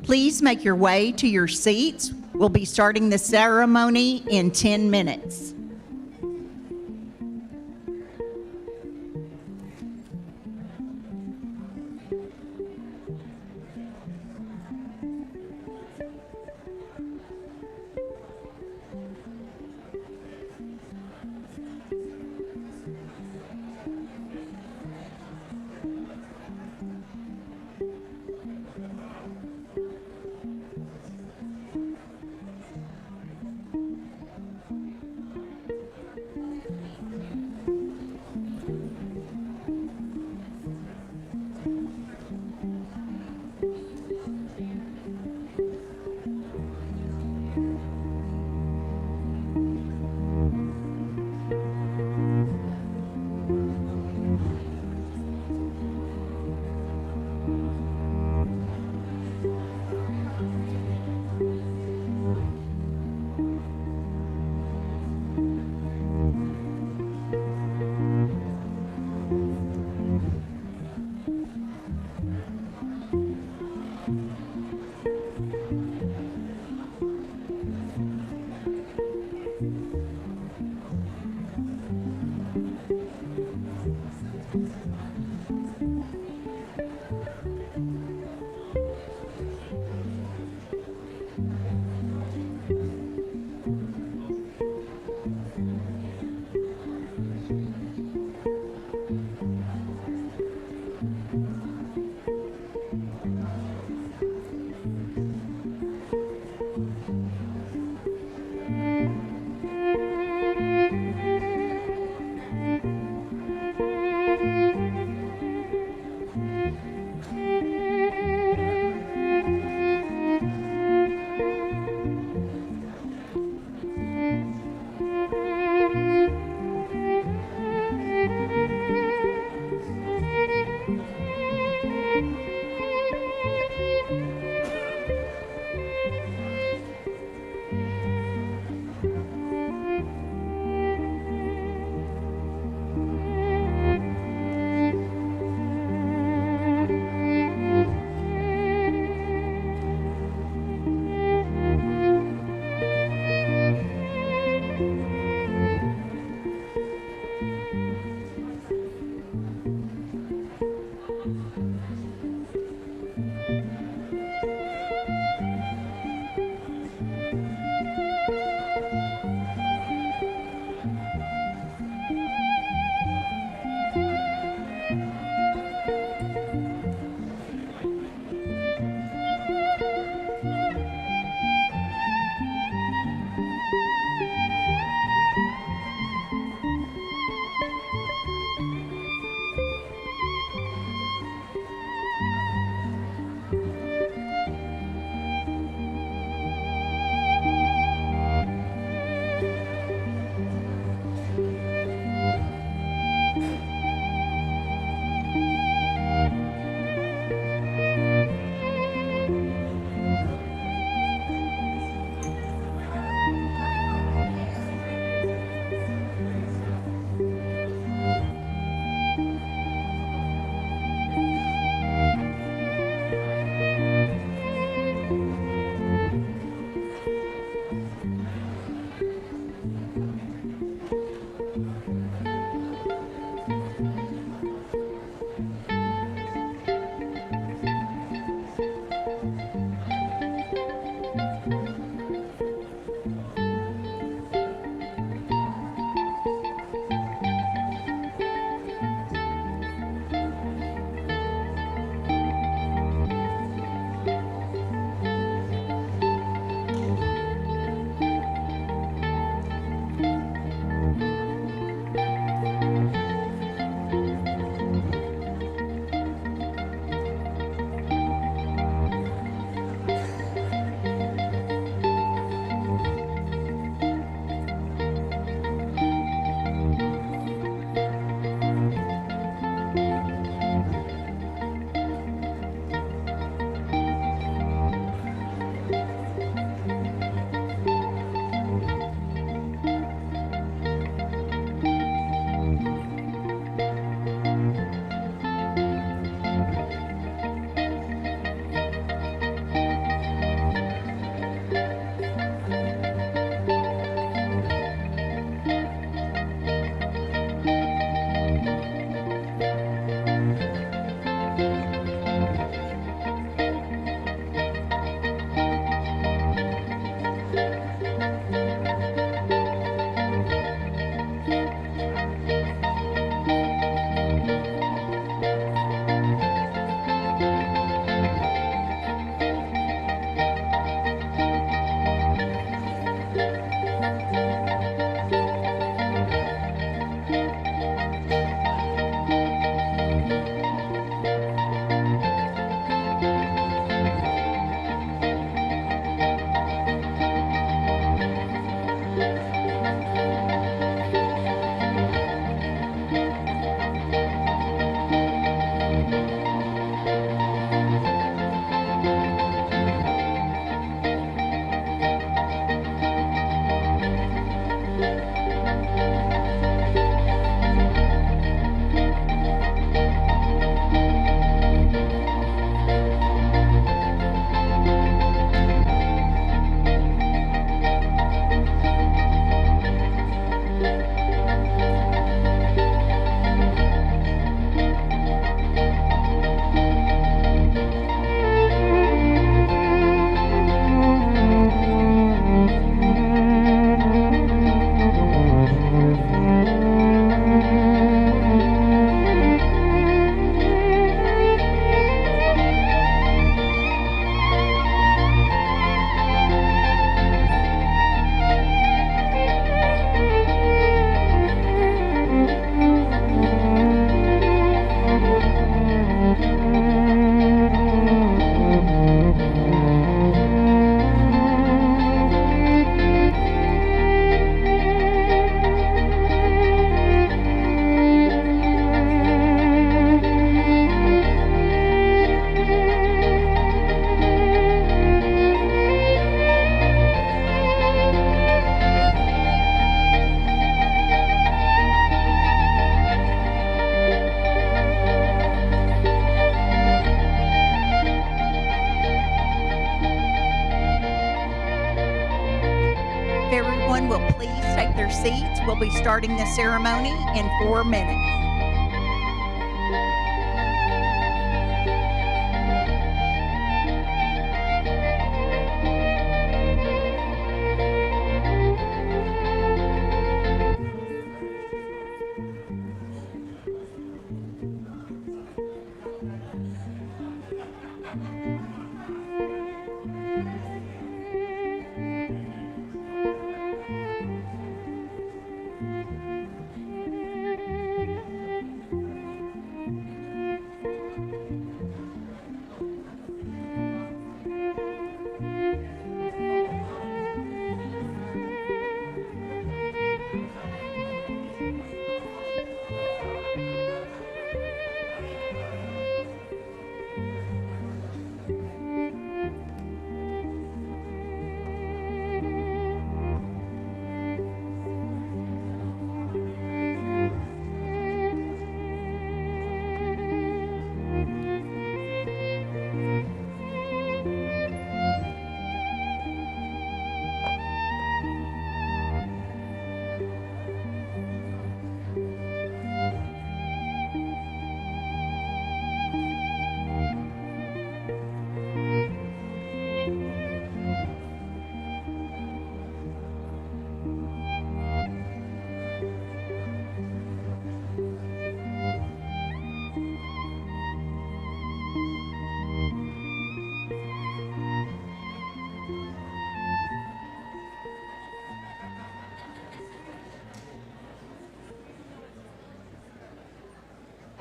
Please make your way to your seats. We'll be starting the ceremony in 10 minutes. seats. We'll be starting the ceremony in 4 minutes.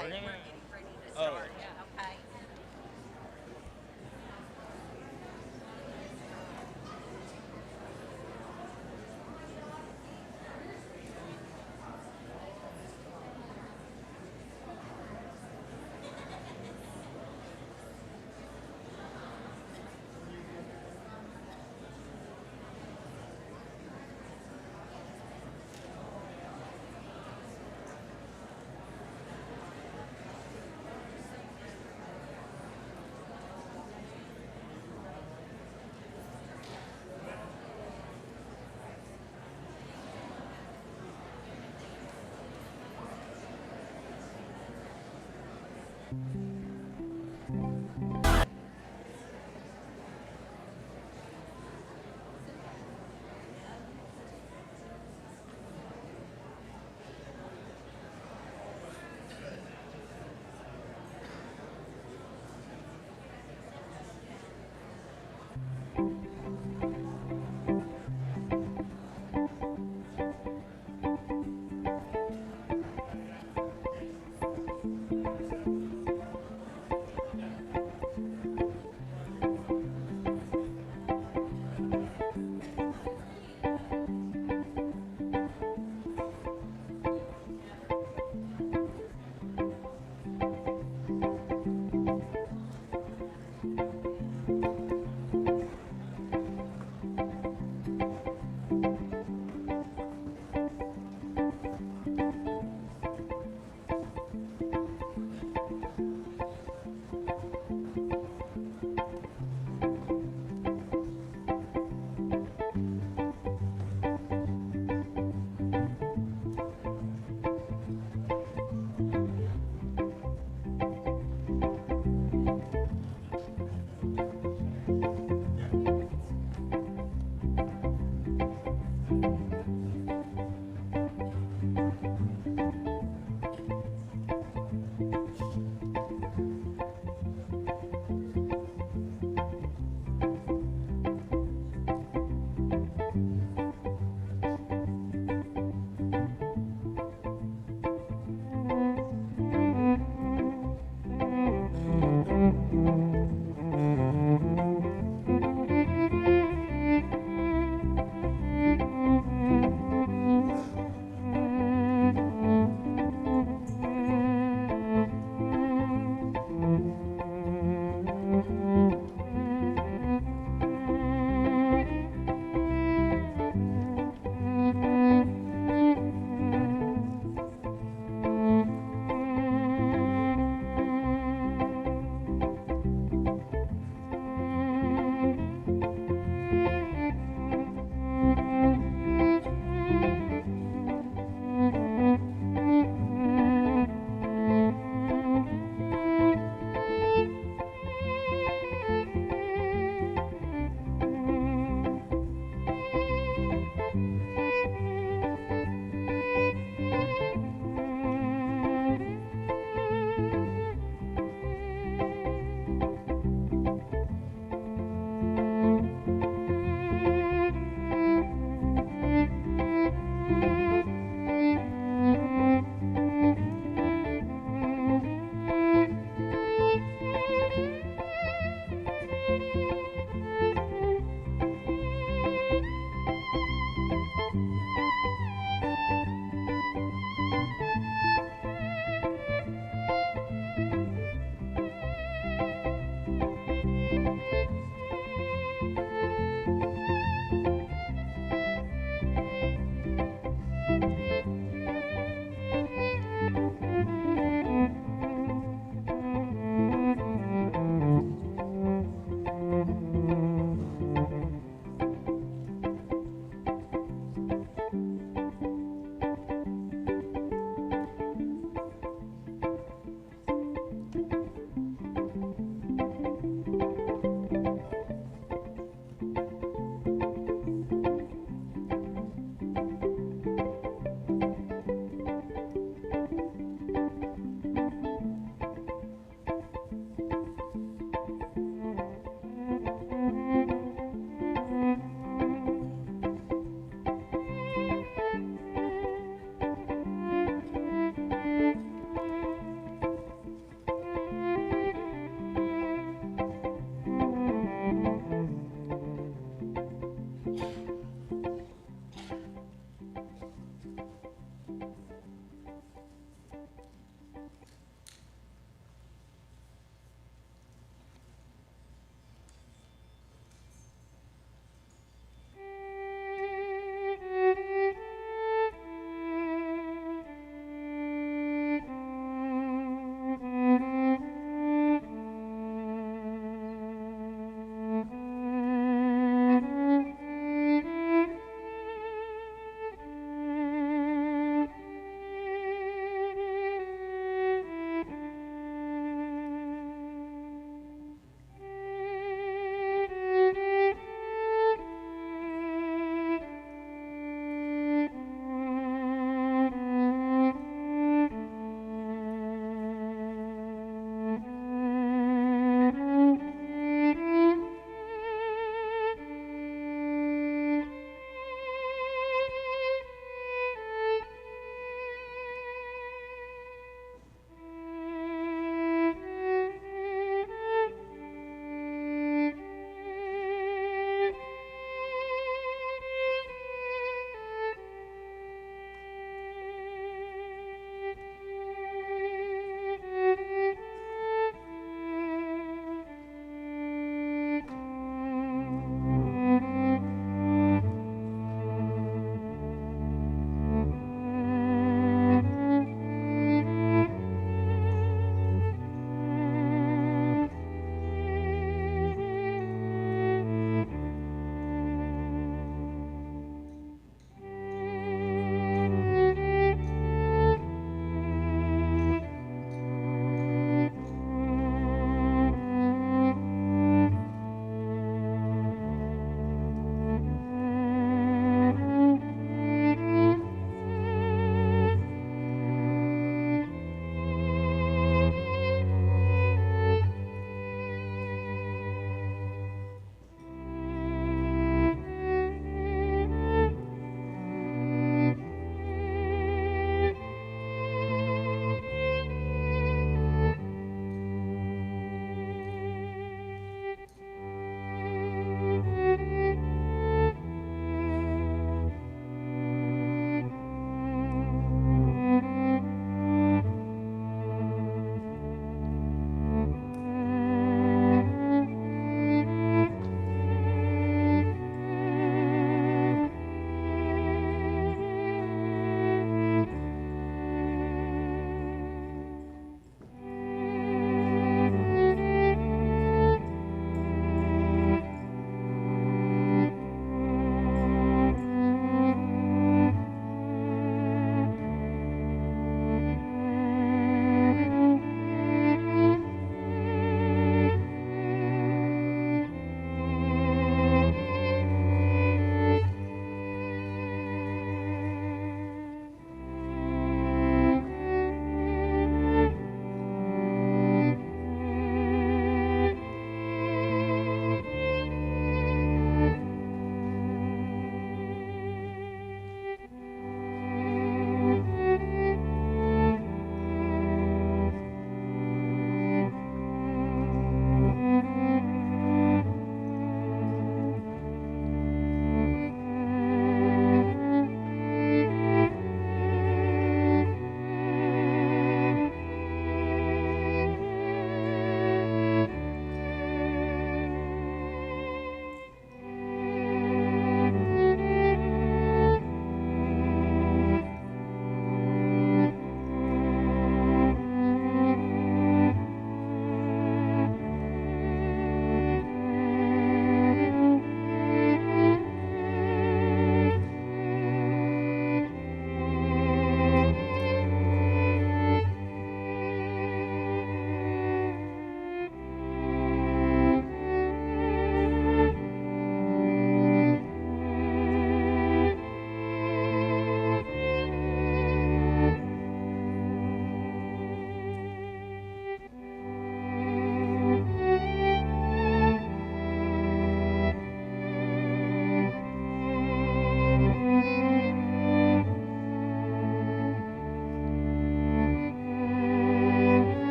We're getting ready to start. Yeah, okay.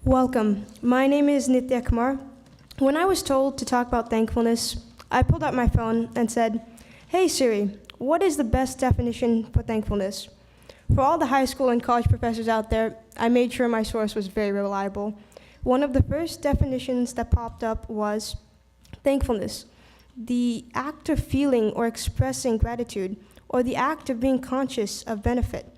Welcome. My name is Nitya Kumar. When I was told to talk about thankfulness, I pulled out my phone and said, "Hey Siri, what is the best definition for thankfulness?" For all the high school and college professors out there, I made sure my source was very reliable. One of the first definitions that popped up was thankfulness, the act of feeling or expressing gratitude, or the act of being conscious of benefit.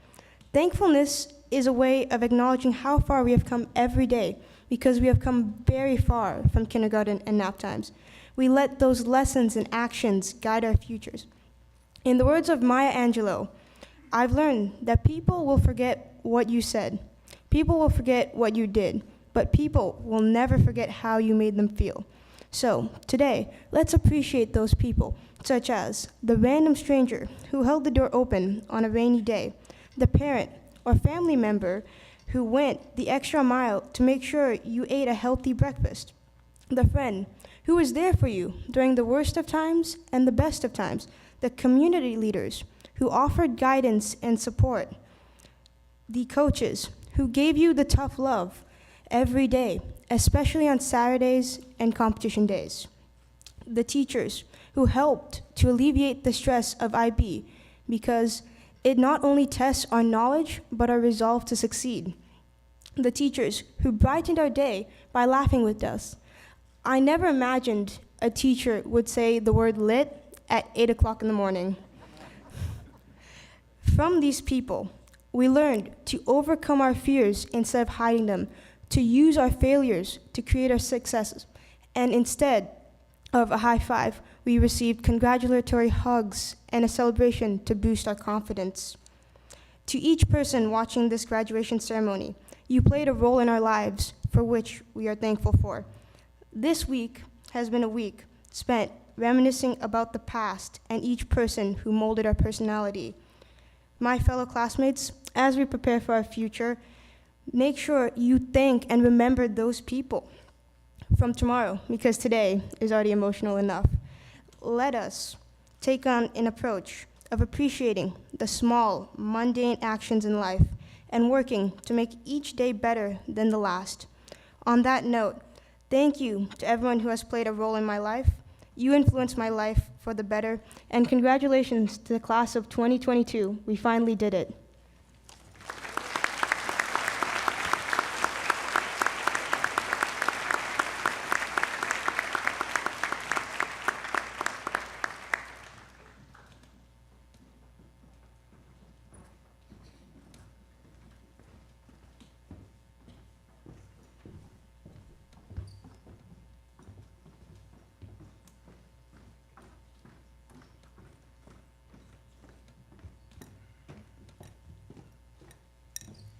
Thankfulness is a way of acknowledging how far we have come every day, because we have come very far from kindergarten and nap times. We let those lessons and actions guide our futures. In the words of Maya Angelou, I've learned that people will forget what you said. People will forget what you did, but people will never forget how you made them feel. So, today, let's appreciate those people, such as the random stranger who held the door open on a rainy day, the parent or family member who went the extra mile to make sure you ate a healthy breakfast, the friend who was there for you during the worst of times and the best of times, the community leaders who offered guidance and support, the coaches who gave you the tough love every day, especially on Saturdays and competition days, the teachers who helped to alleviate the stress of IB because it not only tests our knowledge, but our resolve to succeed. The teachers who brightened our day by laughing with us. I never imagined a teacher would say the word lit at 8 o'clock in the morning. From these people, we learned to overcome our fears instead of hiding them, to use our failures to create our successes. And instead of a high five, we received congratulatory hugs and a celebration to boost our confidence. To each person watching this graduation ceremony, you played a role in our lives for which we are thankful for. This week has been a week spent reminiscing about the past and each person who molded our personality. My fellow classmates, as we prepare for our future, make sure you thank and remember those people from tomorrow, because today is already emotional enough. Let us take on an approach of appreciating the small, mundane actions in life and working to make each day better than the last. On that note, thank you to everyone who has played a role in my life. You influenced my life for the better, and congratulations to the class of 2022. We finally did it.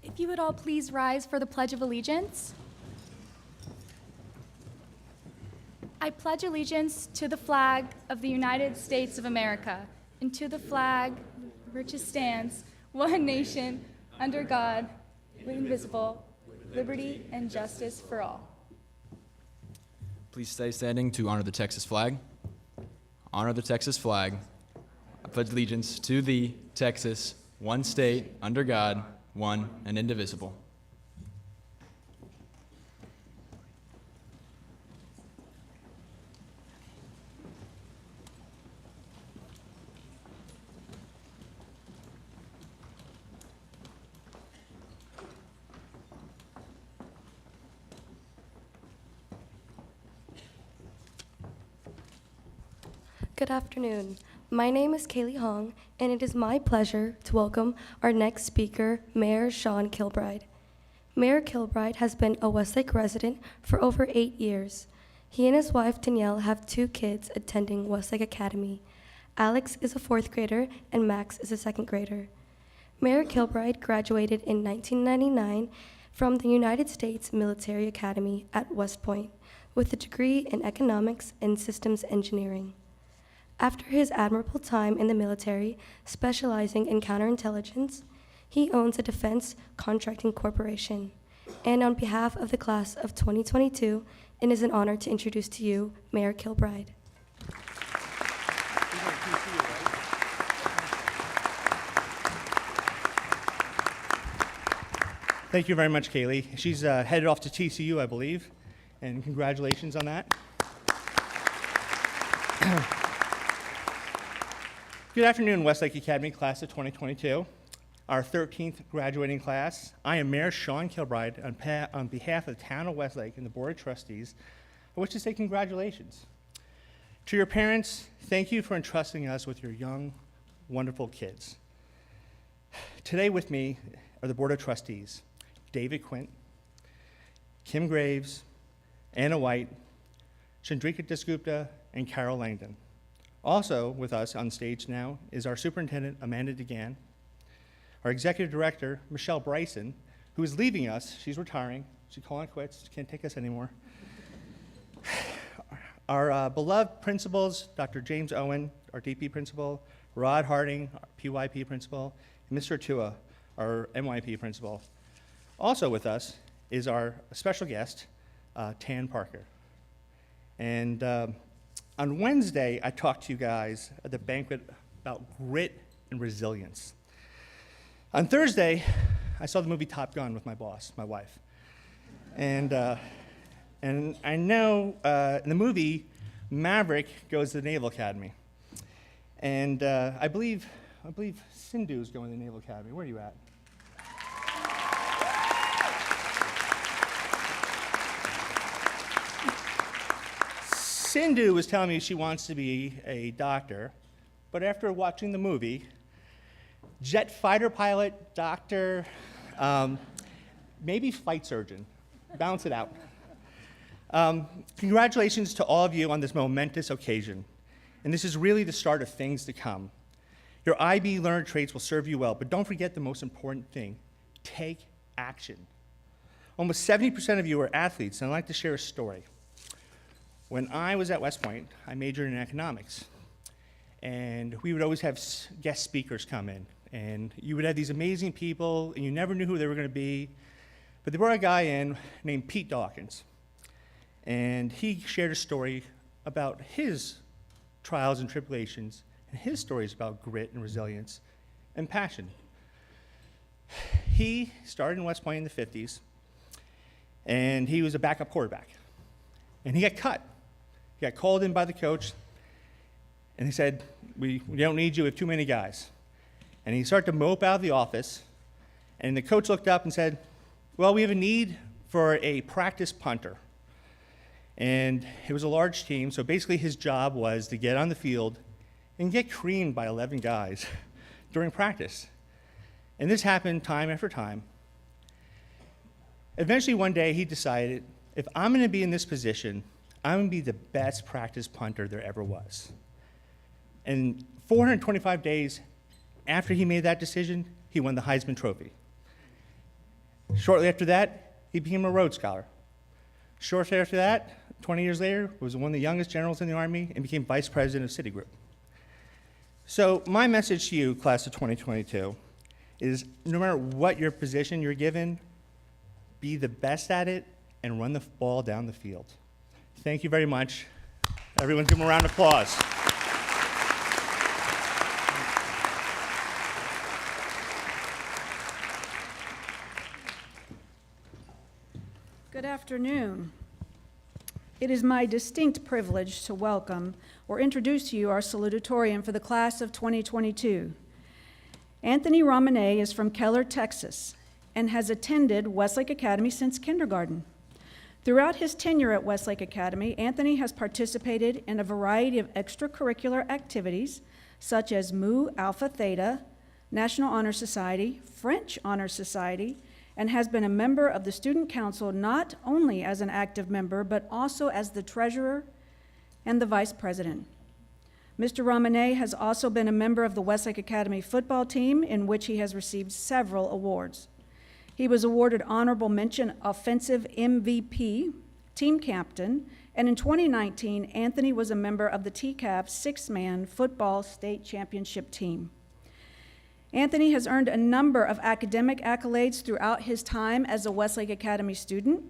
If you would all please rise for the Pledge of Allegiance. I pledge allegiance to the flag of the United States of America and to the flag which stands, one nation, under God, indivisible, liberty and justice for all. Please stay standing to honor the Texas flag. Honor the Texas flag. I pledge allegiance to the Texas, one state, under God, one and indivisible. Good afternoon. My name is Kaylee Hong, and it is my pleasure to welcome our next speaker, Mayor Sean Kilbride. Mayor Kilbride has been a Westlake resident for over 8 years. He and his wife, Danielle, have 2 kids attending Westlake Academy. Alex is a 4th grader, and Max is a 2nd grader. Mayor Kilbride graduated in 1999 from the United States Military Academy at West Point with a degree in economics and systems engineering. After his admirable time in the military, specializing in counterintelligence, he owns a defense contracting corporation. And on behalf of the class of 2022, it is an honor to introduce to you Mayor Kilbride. Thank you very much, Kaylee. She's headed off to TCU, I believe, and congratulations on that. Good afternoon, Westlake Academy class of 2022, our 13th graduating class. I am Mayor Sean Kilbride. On behalf of the town of Westlake and the Board of Trustees, I wish to say congratulations. To your parents, thank you for entrusting us with your young, wonderful kids. Today with me are the Board of Trustees, David Quint, Kim Graves, Anna White, Chandrika Dasgupta, and Carol Langdon. Also with us on stage now is our Superintendent, Amanda DeGan, our Executive Director, Michelle Bryson, who is leaving us. She's retiring. She's calling it quits. She can't take us anymore. Our beloved principals, Dr. James Owen, our DP principal, Rod Harding, our PYP principal, and Mr. Tua, our MYP principal. Also with us is our special guest, Tan Parker. And on Wednesday, I talked to you guys at the banquet about grit and resilience. On Thursday, I saw the movie Top Gun with my boss, my wife. And I know in the movie, Maverick goes to the Naval Academy. And I believe Sindhu's going to the Naval Academy. Where are you at? Sindhu was telling me she wants to be a doctor, but after watching the movie, jet fighter pilot, doctor, maybe flight surgeon. Balance it out. Congratulations to all of you on this momentous occasion. And this is really the start of things to come. Your IB learned traits will serve you well, but don't forget the most important thing, take action. Almost 70% of you are athletes, and I'd like to share a story. When I was at West Point, I majored in economics, and we would always have guest speakers come in, and you would have these amazing people, and you never knew who they were going to be, but they brought a guy in named Pete Dawkins, and he shared a story about his trials and tribulations, and his stories about grit and resilience and passion. He started in West Point in the 50s, and he was a backup quarterback, and he got cut. He got called in by the coach, and he said, we don't need you, we have too many guys. And he started to mope out of the office, and the coach looked up and said, well, we have a need for a practice punter. And it was a large team, so basically his job was to get on the field and get creamed by 11 guys during practice. And this happened time after time. Eventually one day he decided, if I'm gonna be in this position, I'm gonna be the best practice punter there ever was. And 425 days after he made that decision, he won the Heisman Trophy. Shortly after that, he became a Rhodes Scholar. Shortly after that, 20 years later, was one of the youngest generals in the Army and became Vice President of Citigroup. So my message to you, class of 2022, is no matter what your position you're given, be the best at it and run the ball down the field. Thank you very much. Everyone give them a round of applause. Good afternoon. It is my distinct privilege to welcome or introduce to you our salutatorian for the class of 2022. Anthony Romane is from Keller, Texas, and has attended Westlake Academy since kindergarten. Throughout his tenure at Westlake Academy, Anthony has participated in a variety of extracurricular activities such as Mu Alpha Theta, National Honor Society, French Honor Society, and has been a member of the Student Council not only as an active member, but also as the treasurer and the vice president. Mr. Romane has also been a member of the Westlake Academy football team, in which he has received several awards. He was awarded honorable mention offensive MVP, team captain, and in 2019, Anthony was a member of the TCAF six-man football state championship team. Anthony has earned a number of academic accolades throughout his time as a Westlake Academy student.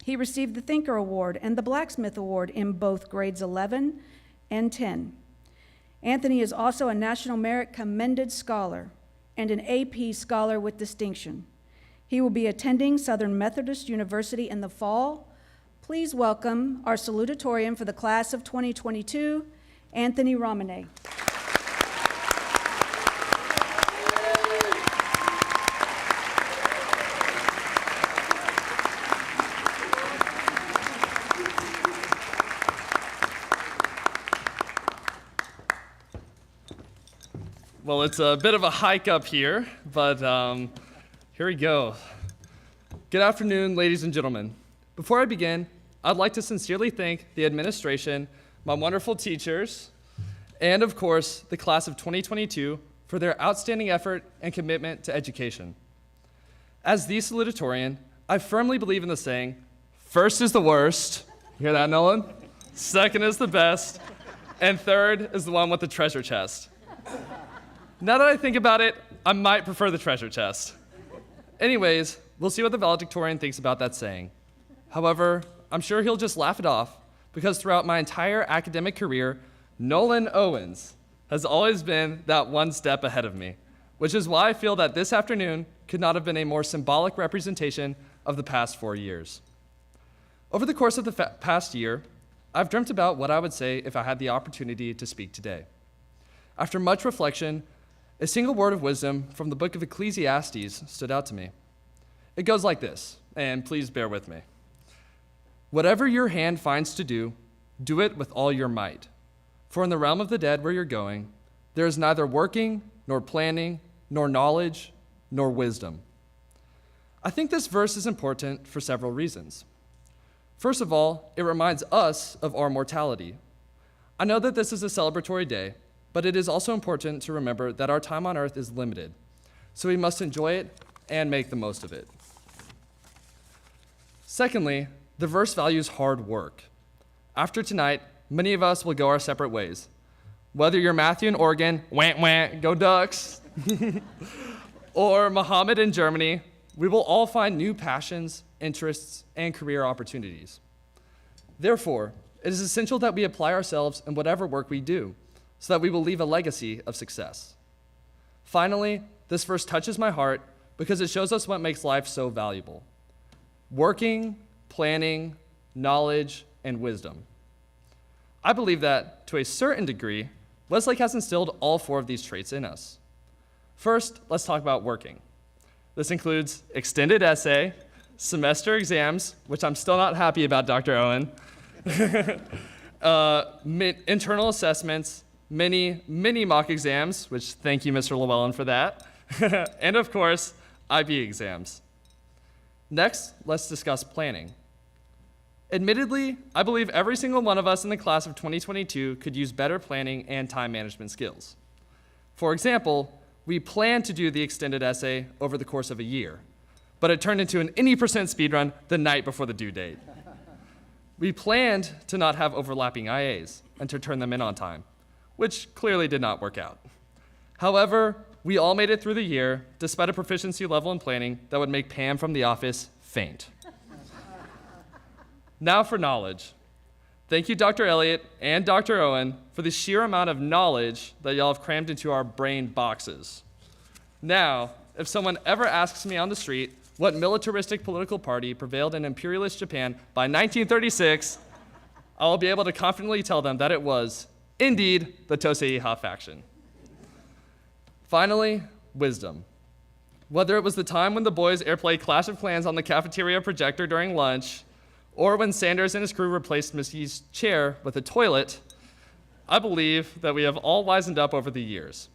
He received the Thinker Award and the Blacksmith Award in both grades 11 and 10. Anthony is also a National Merit Commended Scholar and an AP Scholar with Distinction. He will be attending Southern Methodist University in the fall. Please welcome our salutatorian for the class of 2022, Anthony Romane. Well, it's a bit of a hike up here, but here we go. Good afternoon, ladies and gentlemen. Before I begin, I'd like to sincerely thank the administration, my wonderful teachers, and of course, the class of 2022 for their outstanding effort and commitment to education. As the salutatorian, I firmly believe in the saying, first is the worst. You hear that, Nolan? Second is the best. And third is the one with the treasure chest. Now that I think about it, I might prefer the treasure chest. Anyways, we'll see what the valedictorian thinks about that saying. However, I'm sure he'll just laugh it off because throughout my entire academic career, Nolan Owens has always been that one step ahead of me, which is why I feel that this afternoon could not have been a more symbolic representation of the past 4 years. Over the course of the past year, I've dreamt about what I would say if I had the opportunity to speak today. After much reflection, a single word of wisdom from the book of Ecclesiastes stood out to me. It goes like this, and please bear with me. Whatever your hand finds to do, do it with all your might. For in the realm of the dead where you're going, there is neither working, nor planning, nor knowledge, nor wisdom. I think this verse is important for several reasons. First of all, it reminds us of our mortality. I know that this is a celebratory day, but it is also important to remember that our time on earth is limited, so we must enjoy it and make the most of it. Secondly, the verse values hard work. After tonight, many of us will go our separate ways. Whether you're Matthew in Oregon, wah, wah, go Ducks, or Muhammad in Germany, we will all find new passions, interests, and career opportunities. Therefore, it is essential that we apply ourselves in whatever work we do, so that we will leave a legacy of success. Finally, this verse touches my heart because it shows us what makes life so valuable: working, planning, knowledge, and wisdom. I believe that, to a certain degree, Westlake has instilled all 4 of these traits in us. First, let's talk about working. This includes extended essay, semester exams, which I'm still not happy about, Dr. Owen, internal assessments, many mock exams, which thank you, Mr. Llewellyn, for that, and of course, IB exams. Next, let's discuss planning. Admittedly, I believe every single one of us in the class of 2022 could use better planning and time management skills. For example, we planned to do the extended essay over the course of a year, but it turned into an any percent speedrun the night before the due date. We planned to not have overlapping IAs and to turn them in on time, which clearly did not work out. However, we all made it through the year despite a proficiency level in planning that would make Pam from the office faint. Now for knowledge. Thank you, Dr. Elliott and Dr. Owen, for the sheer amount of knowledge that y'all have crammed into our brain boxes. Now, if someone ever asks me on the street what militaristic political party prevailed in imperialist Japan by 1936, I will be able to confidently tell them that it was, indeed, the Tosei-Iha faction. Finally, wisdom. Whether it was the time when the boys airplayed Clash of Clans on the cafeteria projector during lunch, or when Sanders and his crew replaced Missy's chair with a toilet, I believe that we have all wisened up over the years.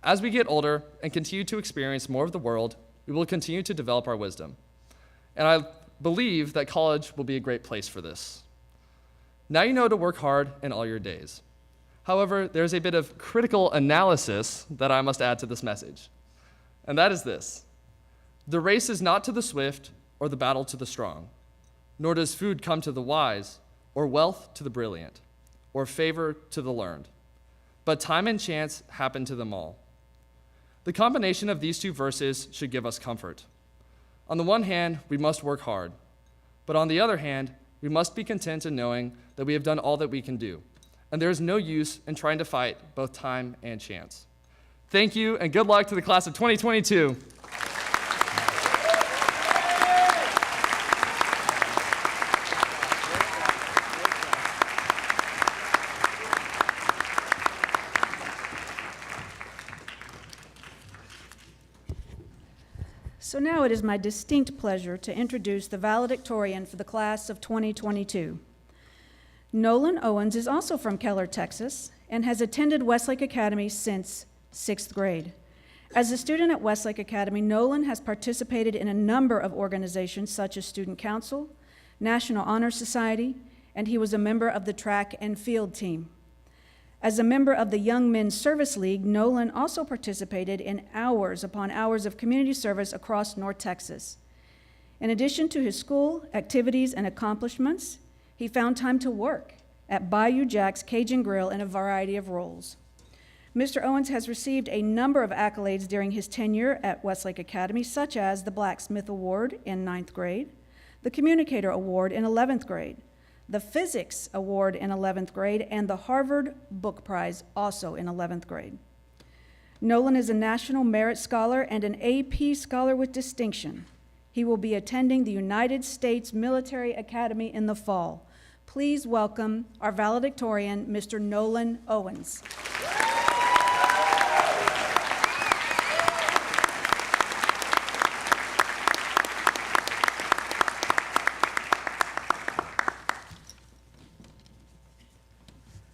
As we get older and continue to experience more of the world, we will continue to develop our wisdom. And I believe that college will be a great place for this. Now you know to work hard in all your days. However, there's a bit of critical analysis that I must add to this message. And that is this: the race is not to the swift or the battle to the strong, nor does food come to the wise, or wealth to the brilliant, or favor to the learned. But time and chance happen to them all. The combination of these 2 verses should give us comfort. On the one hand, we must work hard, but on the other hand, we must be content in knowing that we have done all that we can do, and there is no use in trying to fight both time and chance. Thank you, and good luck to the class of 2022. So now it is my distinct pleasure to introduce the valedictorian for the class of 2022. Nolan Owens is also from Keller, Texas, and has attended Westlake Academy since 6th grade. As a student at Westlake Academy, Nolan has participated in a number of organizations such as Student Council, National Honor Society, and he was a member of the track and field team. As a member of the Young Men's Service League, Nolan also participated in hours upon hours of community service across North Texas. In addition to his school activities and accomplishments, he found time to work at Bayou Jack's Cajun Grill in a variety of roles. Mr. Owens has received a number of accolades during his tenure at Westlake Academy, such as the Blacksmith Award in 9th grade, the Communicator Award in 11th grade, the Physics Award in 11th grade, and the Harvard Book Prize also in 11th grade. Nolan is a National Merit Scholar and an AP Scholar with distinction. He will be attending the United States Military Academy in the fall. Please welcome our valedictorian, Mr. Nolan Owens.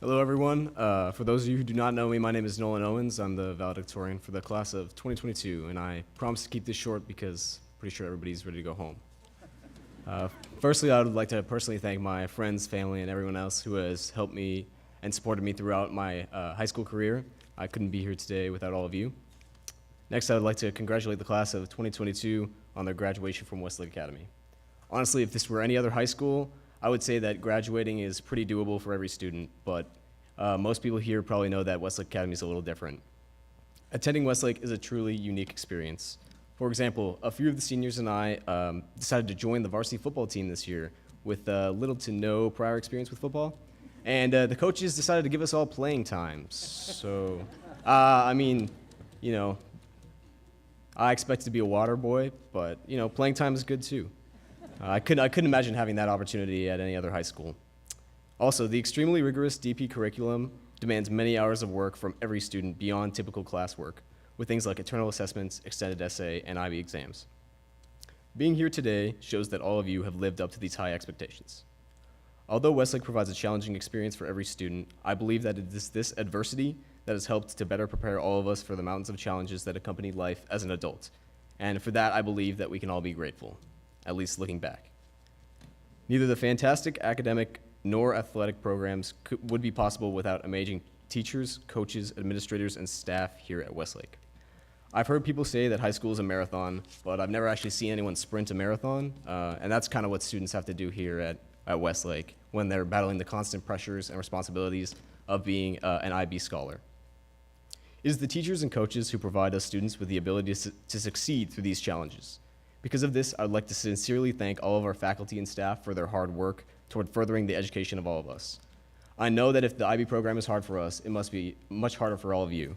Hello, everyone. For those of you who do not know me, my name is Nolan Owens. I'm the valedictorian for the class of 2022, and I promise to keep this short because I'm pretty sure everybody's ready to go home. Firstly, I would like to personally thank my friends, family, and everyone else who has helped me and supported me throughout my high school career. I couldn't be here today without all of you. Next, I would like to congratulate the class of 2022 on their graduation from Westlake Academy. Honestly, if this were any other high school, I would say that graduating is pretty doable for every student, but most people here probably know that Westlake Academy is a little different. Attending Westlake is a truly unique experience. For example, a few of the seniors and I decided to join the varsity football team this year with little to no prior experience with football, and the coaches decided to give us all playing time. So, I mean, you know, I expected to be a water boy, but you know, playing time is good too. I couldn't imagine having that opportunity at any other high school. Also, the extremely rigorous DP curriculum demands many hours of work from every student beyond typical classwork, with things like internal assessments, extended essay, and IB exams. Being here today shows that all of you have lived up to these high expectations. Although Westlake provides a challenging experience for every student, I believe that it is this adversity that has helped to better prepare all of us for the mountains of challenges that accompany life as an adult. And for that, I believe that we can all be grateful, at least looking back. Neither the fantastic academic nor athletic programs would be possible without amazing teachers, coaches, administrators, and staff here at Westlake. I've heard people say that high school is a marathon, but I've never actually seen anyone sprint a marathon, and that's kind of what students have to do here at Westlake when they're battling the constant pressures and responsibilities of being an IB scholar. It is the teachers and coaches who provide us students with the ability to succeed through these challenges. Because of this, I would like to sincerely thank all of our faculty and staff for their hard work toward furthering the education of all of us. I know that if the IB program is hard for us, it must be much harder for all of you.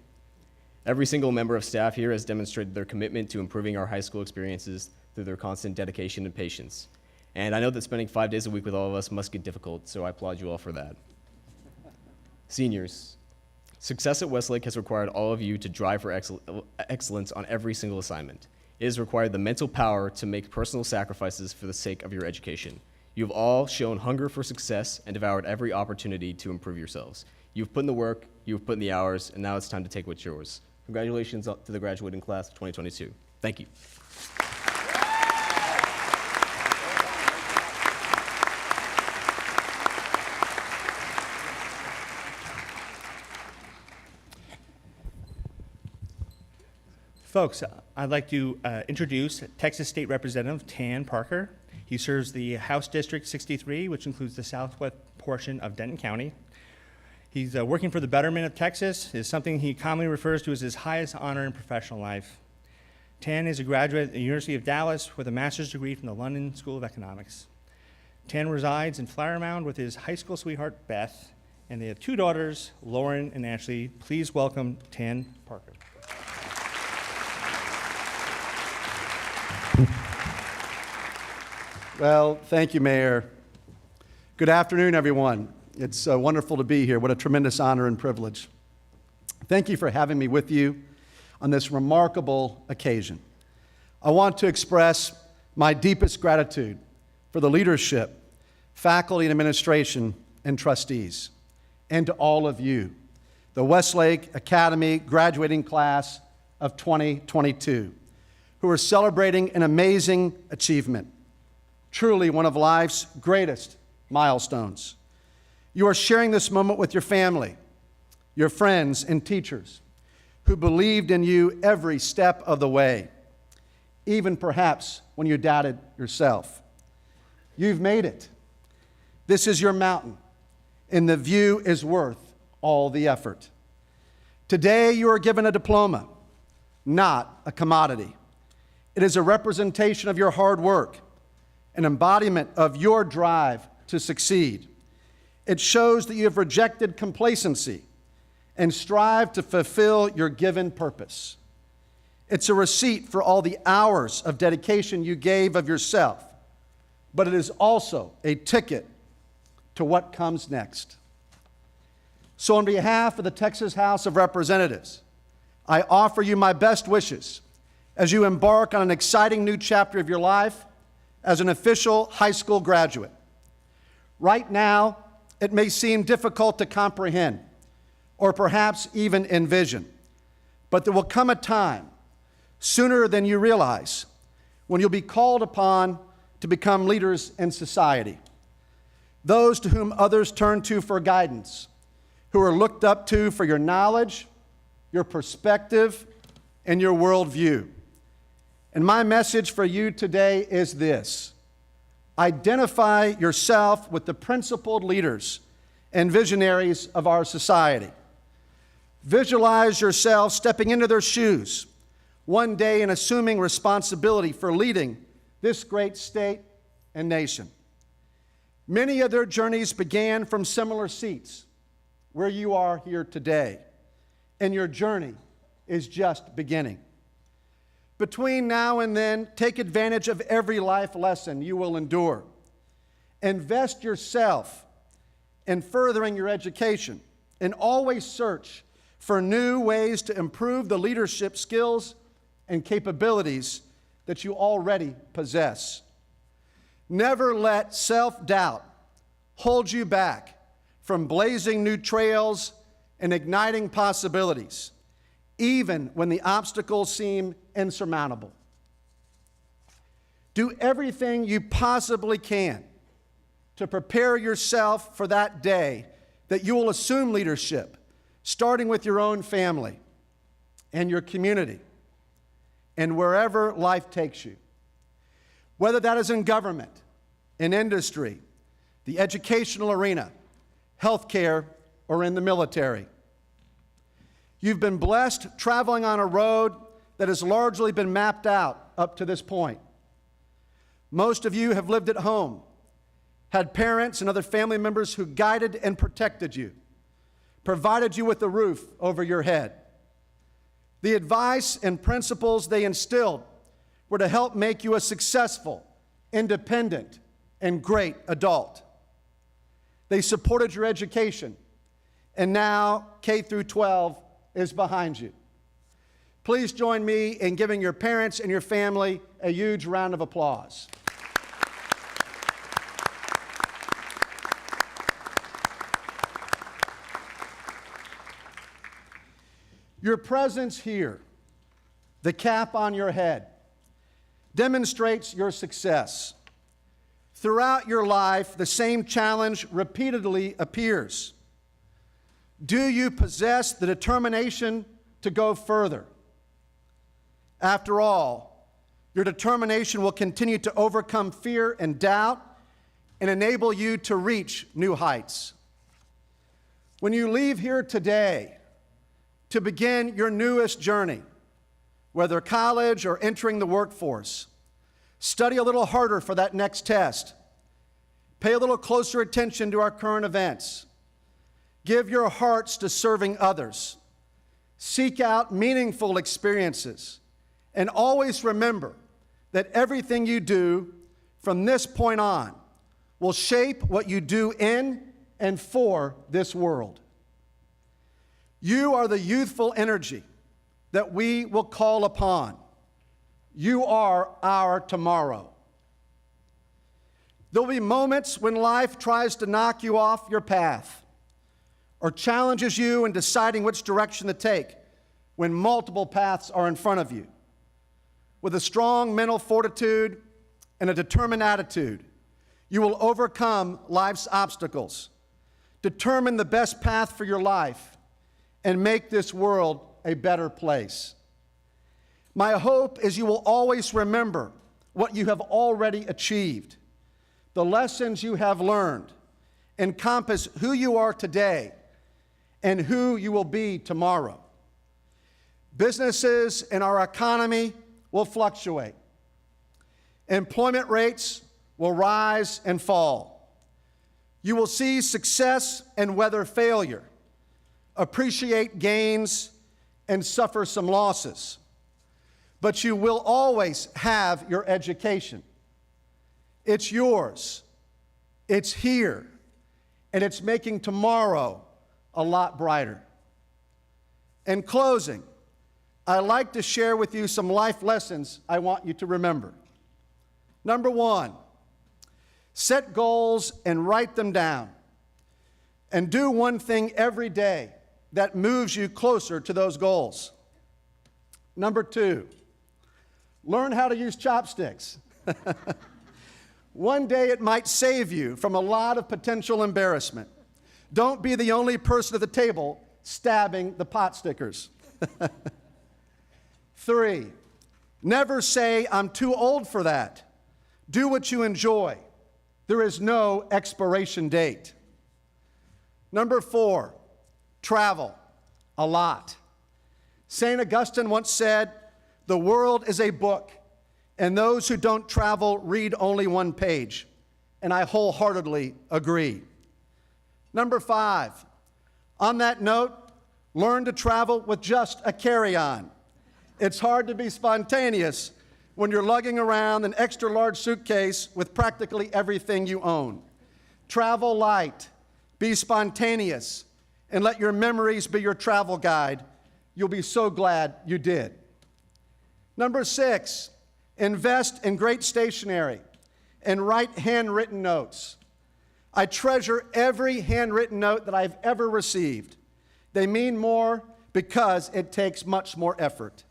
Every single member of staff here has demonstrated their commitment to improving our high school experiences through their constant dedication and patience. And I know that spending 5 days a week with all of us must get difficult, so I applaud you all for that. Seniors, success at Westlake has required all of you to drive for excellence on every single assignment. It has required the mental power to make personal sacrifices for the sake of your education. You have all shown hunger for success and devoured every opportunity to improve yourselves. You've put in the work, you've put in the hours, and now it's time to take what's yours. Congratulations to the graduating class of 2022. Thank you. Folks, I'd like to introduce Texas State Representative Tan Parker. He serves the House District 63, which includes the southwest portion of Denton County. He's working for the betterment of Texas, is something he commonly refers to as his highest honor in professional life. Tan is a graduate at the University of Dallas with a master's degree from the London School of Economics. Tan resides in Flower Mound with his high school sweetheart, Beth, and they have 2 daughters, Lauren and Ashley. Please welcome Tan Parker. Well, thank you, Mayor. Good afternoon, everyone. It's wonderful to be here. What a tremendous honor and privilege. Thank you for having me with you on this remarkable occasion. I want to express my deepest gratitude for the leadership, faculty and administration, and trustees, and to all of you, the Westlake Academy graduating class of 2022, who are celebrating an amazing achievement, truly one of life's greatest milestones. You are sharing this moment with your family, your friends, and teachers who believed in you every step of the way, even perhaps when you doubted yourself. You've made it. This is your mountain, and the view is worth all the effort. Today, you are given a diploma, not a commodity. It is a representation of your hard work, an embodiment of your drive to succeed. It shows that you have rejected complacency and strive to fulfill your given purpose. It's a receipt for all the hours of dedication you gave of yourself, but it is also a ticket to what comes next. So on behalf of the Texas House of Representatives, I offer you my best wishes as you embark on an exciting new chapter of your life as an official high school graduate. Right now, it may seem difficult to comprehend or perhaps even envision, but there will come a time, sooner than you realize, when you'll be called upon to become leaders in society, those to whom others turn to for guidance, who are looked up to for your knowledge, your perspective, and your worldview. And my message for you today is this: identify yourself with the principled leaders and visionaries of our society. Visualize yourself stepping into their shoes one day and assuming responsibility for leading this great state and nation. Many of their journeys began from similar seats where you are here today, and your journey is just beginning. Between now and then, take advantage of every life lesson you will endure. Invest yourself in furthering your education, and always search for new ways to improve the leadership skills and capabilities that you already possess. Never let self-doubt hold you back from blazing new trails and igniting possibilities, even when the obstacles seem insurmountable. Do everything you possibly can to prepare yourself for that day that you will assume leadership, starting with your own family and your community and wherever life takes you. Whether that is in government, in industry, the educational arena, healthcare, or in the military. You've been blessed traveling on a road that has largely been mapped out up to this point. Most of you have lived at home, had parents and other family members who guided and protected you, provided you with a roof over your head. The advice and principles they instilled were to help make you a successful, independent, and great adult. They supported your education, and now K through 12 is behind you. Please join me in giving your parents and your family a huge round of applause. Your presence here, the cap on your head, demonstrates your success. Throughout your life, the same challenge repeatedly appears. Do you possess the determination to go further? After all, your determination will continue to overcome fear and doubt and enable you to reach new heights. When you leave here today to begin your newest journey, whether college or entering the workforce, study a little harder for that next test. Pay a little closer attention to our current events. Give your hearts to serving others. Seek out meaningful experiences. And always remember that everything you do from this point on will shape what you do in and for this world. You are the youthful energy that we will call upon. You are our tomorrow. There'll be moments when life tries to knock you off your path or challenges you in deciding which direction to take when multiple paths are in front of you. With a strong mental fortitude and a determined attitude, you will overcome life's obstacles, determine the best path for your life, and make this world a better place. My hope is you will always remember what you have already achieved. The lessons you have learned encompass who you are today and who you will be tomorrow. Businesses and our economy will fluctuate. Employment rates will rise and fall. You will see success and weather failure, appreciate gains and suffer some losses. But you will always have your education. It's yours, it's here, and it's making tomorrow a lot brighter. In closing, I'd like to share with you some life lessons I want you to remember. Number one, set goals and write them down. And do one thing every day that moves you closer to those goals. Number two, learn how to use chopsticks. One day it might save you from a lot of potential embarrassment. Don't be the only person at the table stabbing the pot stickers. 3, never say, "I'm too old for that." Do what you enjoy. There is no expiration date. Number 4, travel a lot. St. Augustine once said, "The world is a book, and those who don't travel read only one page." And I wholeheartedly agree. Number 5, on that note, learn to travel with just a carry-on. It's hard to be spontaneous when you're lugging around an extra large suitcase with practically everything you own. Travel light, be spontaneous, and let your memories be your travel guide. You'll be so glad you did. Number 6, invest in great stationery and write handwritten notes. I treasure every handwritten note that I've ever received. They mean more because it takes much more effort.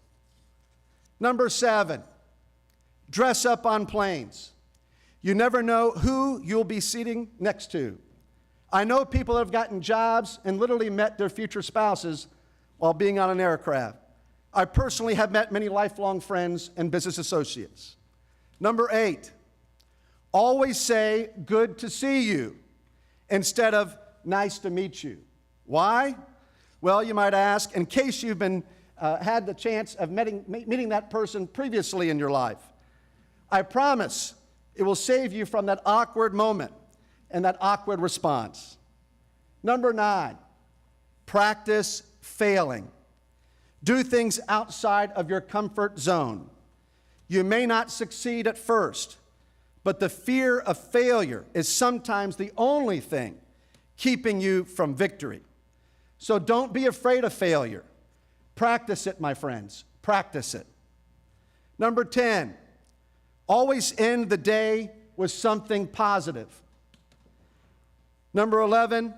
Number 7, dress up on planes. You never know who you'll be sitting next to. I know people that have gotten jobs and literally met their future spouses while being on an aircraft. I personally have met many lifelong friends and business associates. Number 8, always say, "Good to see you," instead of "Nice to meet you." Why? Well, you might ask, in case you've been had the chance of meeting that person previously in your life. I promise it will save you from that awkward moment and that awkward response. Number 9, practice failing. Do things outside of your comfort zone. You may not succeed at first, but the fear of failure is sometimes the only thing keeping you from victory. So don't be afraid of failure. Practice it, my friends. Practice it. Number 10, always end the day with something positive. Number 11,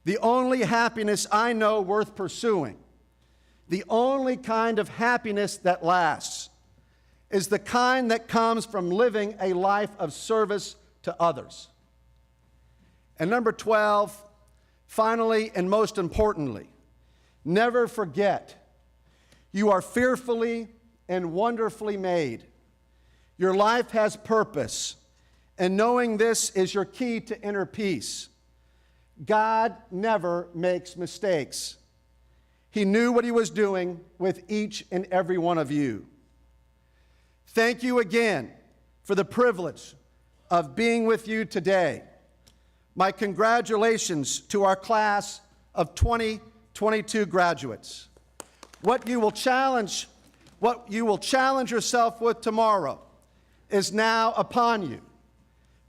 the only happiness I know worth pursuing, the only kind of happiness that lasts, is the kind that comes from living a life of service to others. And number 12, finally and most importantly, never forget you are fearfully and wonderfully made. Your life has purpose, and knowing this is your key to inner peace. God never makes mistakes. He knew what He was doing with each and every one of you. Thank you again for the privilege of being with you today. My congratulations to our class of 2022 graduates. What you will challenge yourself with tomorrow is now upon you.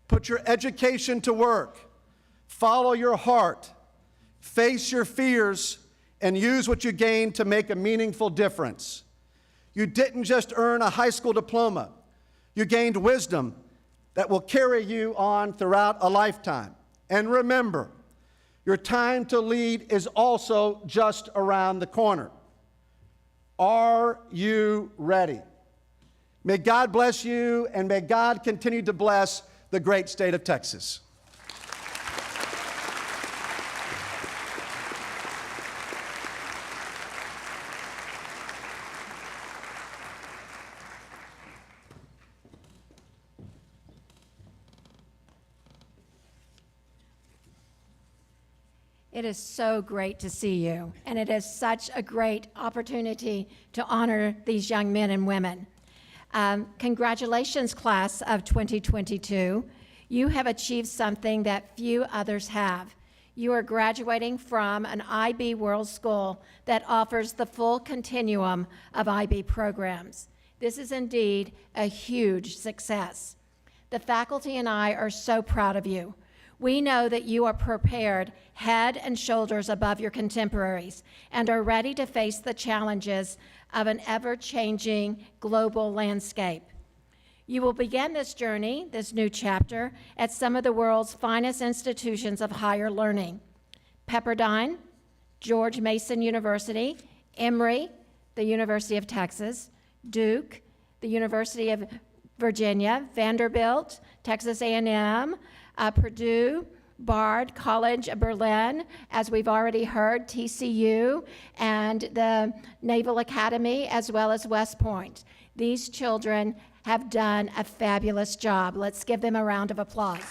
Put your education to work. Follow your heart. Face your fears and use what you gain to make a meaningful difference. You didn't just earn a high school diploma. You gained wisdom that will carry you on throughout a lifetime. And remember, your time to lead is also just around the corner. Are you ready? May God bless you, and may God continue to bless the great state of Texas. It is so great to see you, and it is such a great opportunity to honor these young men and women. Congratulations, class of 2022. You have achieved something that few others have. You are graduating from an IB World School that offers the full continuum of IB programs. This is indeed a huge success. The faculty and I are so proud of you. We know that you are prepared head and shoulders above your contemporaries and are ready to face the challenges of an ever-changing global landscape. You will begin this journey, this new chapter, at some of the world's finest institutions of higher learning: Pepperdine, George Mason University, Emory, the University of Texas, Duke, the University of Virginia, Vanderbilt, Texas A&M, Purdue, Bard College of Berlin, as we've already heard, TCU, and the Naval Academy, as well as West Point. These children have done a fabulous job. Let's give them a round of applause.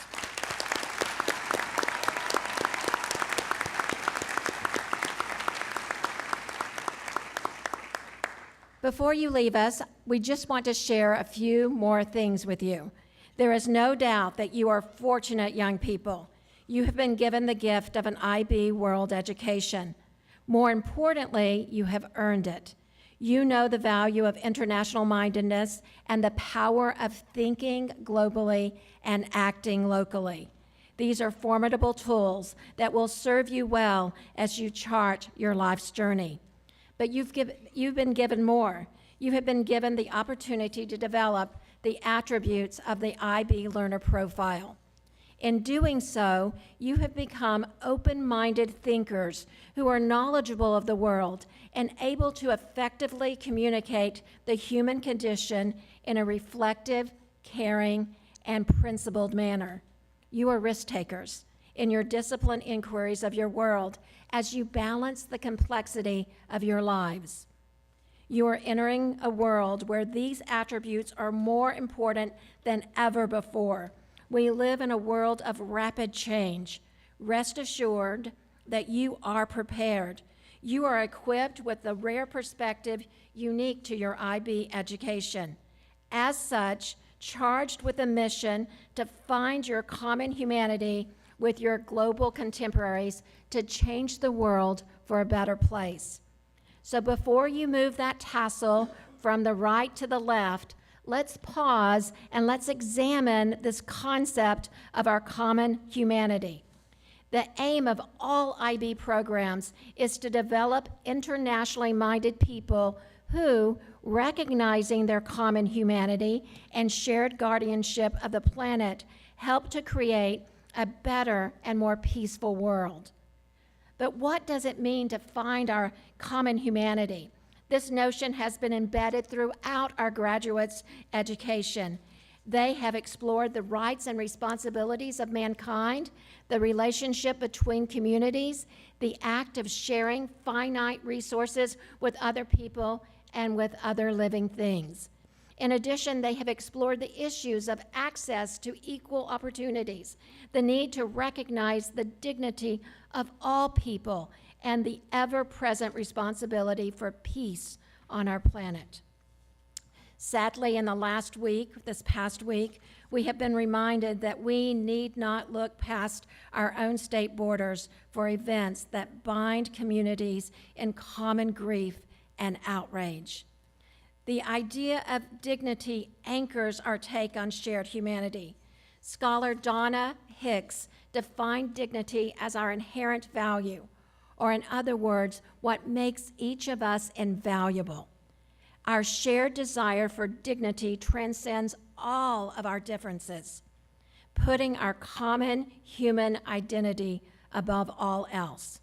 Before you leave us, we just want to share a few more things with you. There is no doubt that you are fortunate young people. You have been given the gift of an IB world education. More importantly, you have earned it. You know the value of international mindedness and the power of thinking globally and acting locally. These are formidable tools that will serve you well as you chart your life's journey. But you've been given more. You have been given the opportunity to develop the attributes of the IB learner profile. In doing so, you have become open-minded thinkers who are knowledgeable of the world and able to effectively communicate the human condition in a reflective, caring, and principled manner. You are risk takers in your disciplined inquiries of your world as you balance the complexity of your lives. You are entering a world where these attributes are more important than ever before. We live in a world of rapid change. Rest assured that you are prepared. You are equipped with the rare perspective unique to your IB education. As such, charged with a mission to find your common humanity with your global contemporaries to change the world for a better place. So before you move that tassel from the right to the left, let's pause and let's examine this concept of our common humanity. The aim of all IB programs is to develop internationally minded people who, recognizing their common humanity and shared guardianship of the planet, help to create a better and more peaceful world. But what does it mean to find our common humanity? This notion has been embedded throughout our graduates' education. They have explored the rights and responsibilities of mankind, the relationship between communities, the act of sharing finite resources with other people and with other living things. In addition, they have explored the issues of access to equal opportunities, the need to recognize the dignity of all people, and the ever-present responsibility for peace on our planet. Sadly, in this past week, we have been reminded that we need not look past our own state borders for events that bind communities in common grief and outrage. The idea of dignity anchors our take on shared humanity. Scholar Donna Hicks defined dignity as our inherent value, or in other words, what makes each of us invaluable. Our shared desire for dignity transcends all of our differences, putting our common human identity above all else.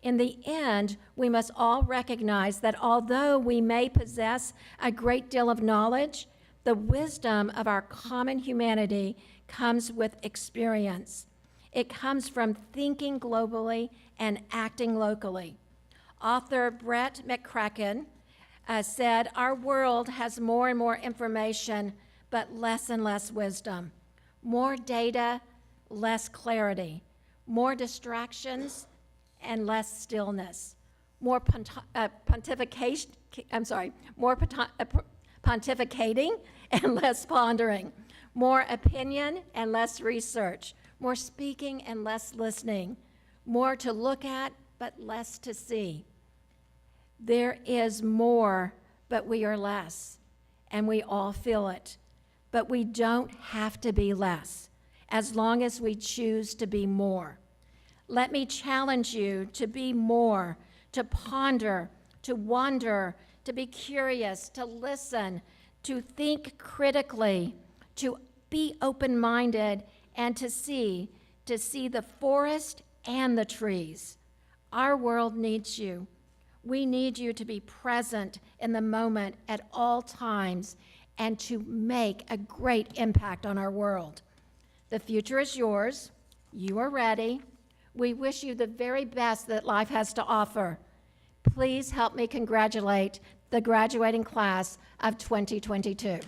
In the end, we must all recognize that although we may possess a great deal of knowledge, the wisdom of our common humanity comes with experience. It comes from thinking globally and acting locally. Author Brett McCracken said, "Our world has more and more information, but less and less wisdom. More data, less clarity. More distractions, and less stillness. More pontification, more pontificating and less pondering. More opinion and less research. More speaking and less listening. More to look at, but less to see. There is more, but we are less, and we all feel it. But we don't have to be less, as long as we choose to be more. Let me challenge you to be more, to ponder, to wonder, to be curious, to listen, to think critically, to be open-minded, and to see the forest and the trees. Our world needs you. We need you to be present in the moment at all times and to make a great impact on our world. The future is yours. You are ready. We wish you the very best that life has to offer. Please help me congratulate the graduating class of 2022.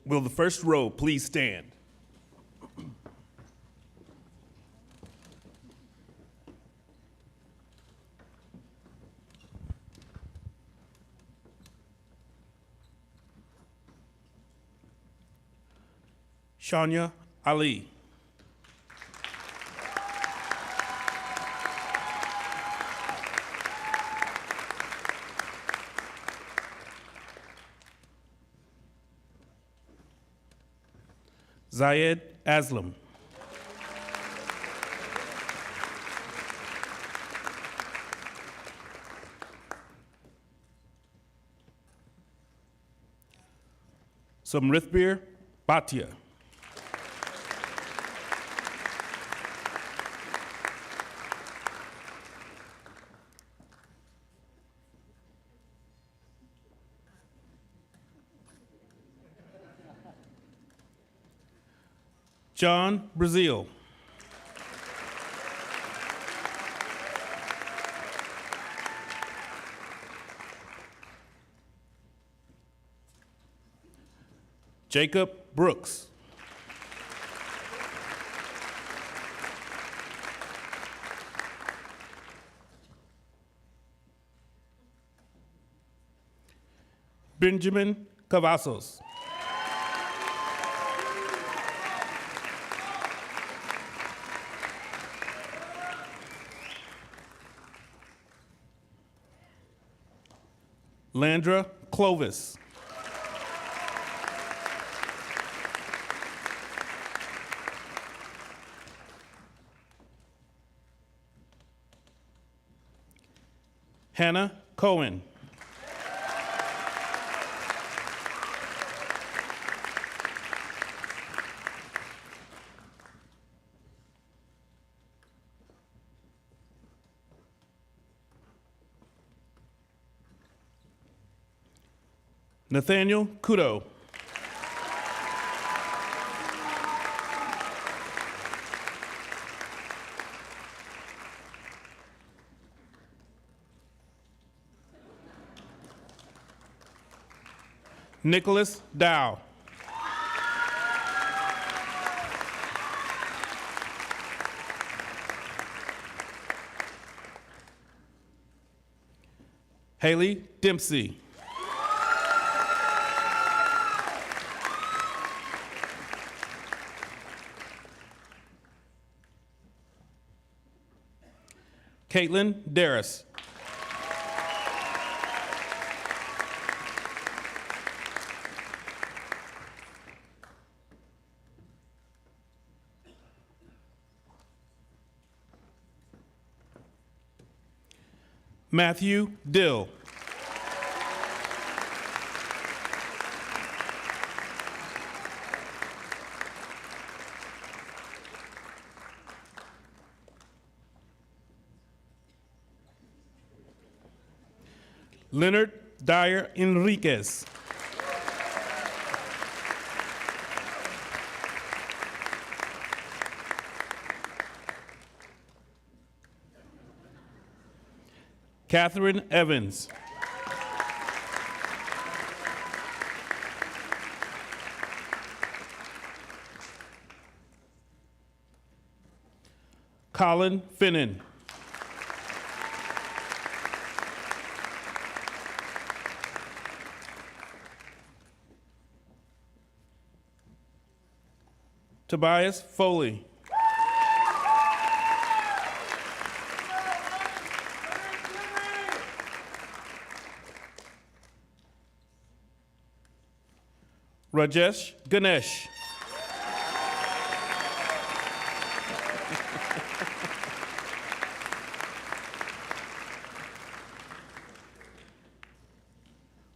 Will the first row please stand? Shania Ali. Zayed Aslam. Samrithbir Bhatia. John Brazil. Jacob Brooks. Benjamin Cavazos. Landra Clovis. Hannah Cohen. Nathaniel Kudo. Nicholas Dow. Haley Dempsey. Caitlin Darris. Matthew Dill. Leonard Dyer Enriquez. Catherine Evans. Colin Finnan. Tobias Foley. Rajesh Ganesh.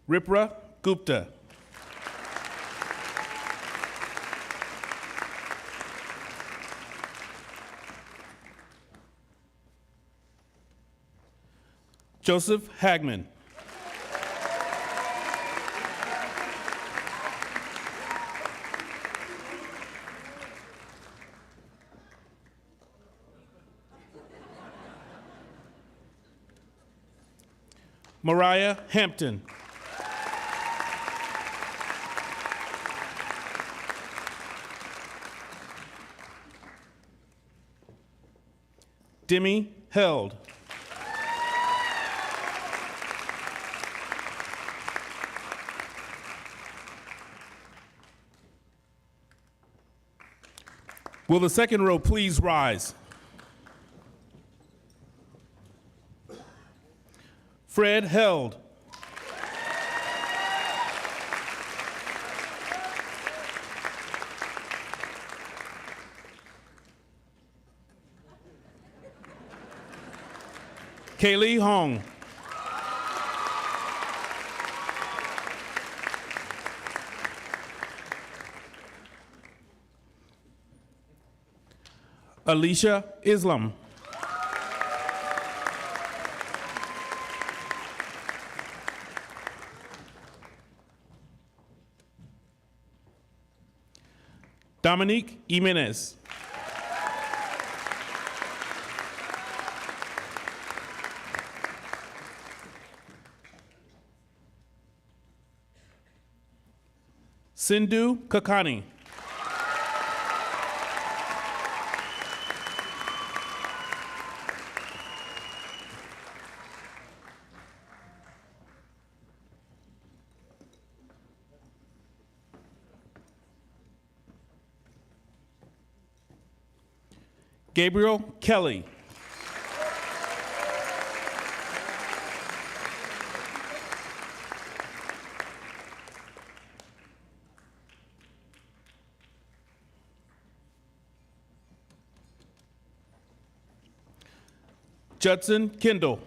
Ripra Gupta. Joseph Hagman. Mariah Hampton. Demi Held. Will the second row please rise? Fred Held. Kaylee Hong. Alicia Islam. Dominique Jimenez. Sindhu Kakani. Gabriel Kelly. Judson Kendall.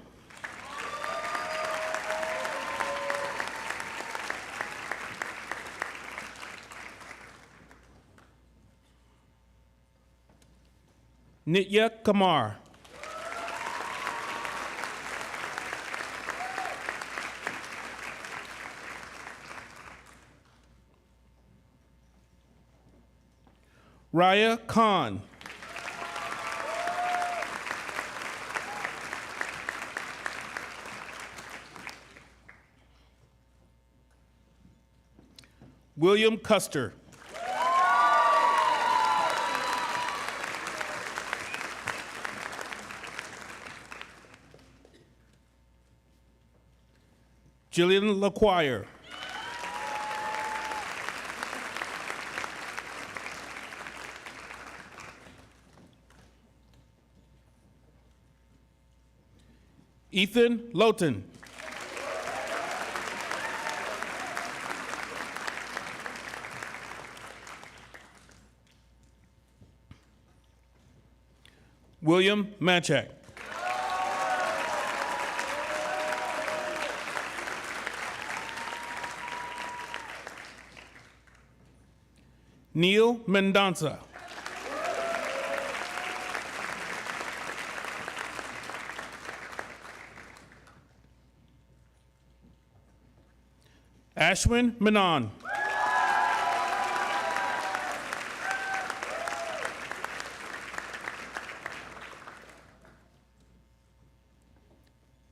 Nitya Kamar. Raya Khan. William Custer. Jillian LaQuire. Ethan Lowton. William Manchak. Neil Mendonça. Ashwin Menon.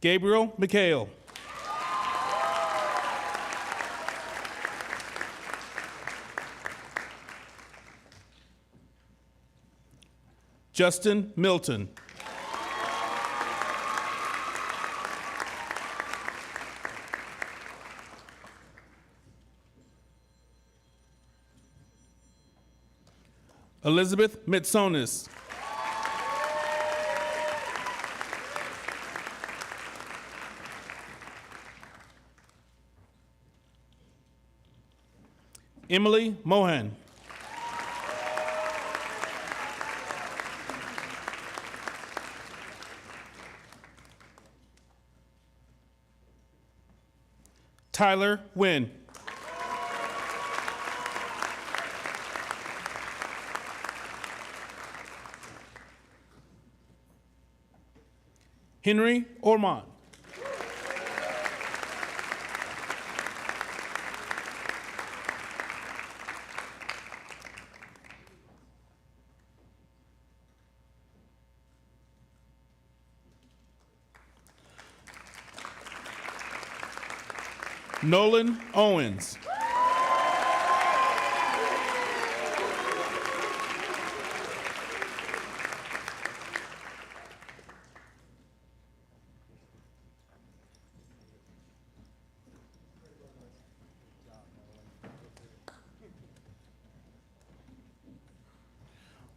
Gabriel McHale. Justin Milton. Elizabeth Mitsonis. Emily Mohan. Tyler Wynn. Henry Ormond. Nolan Owens.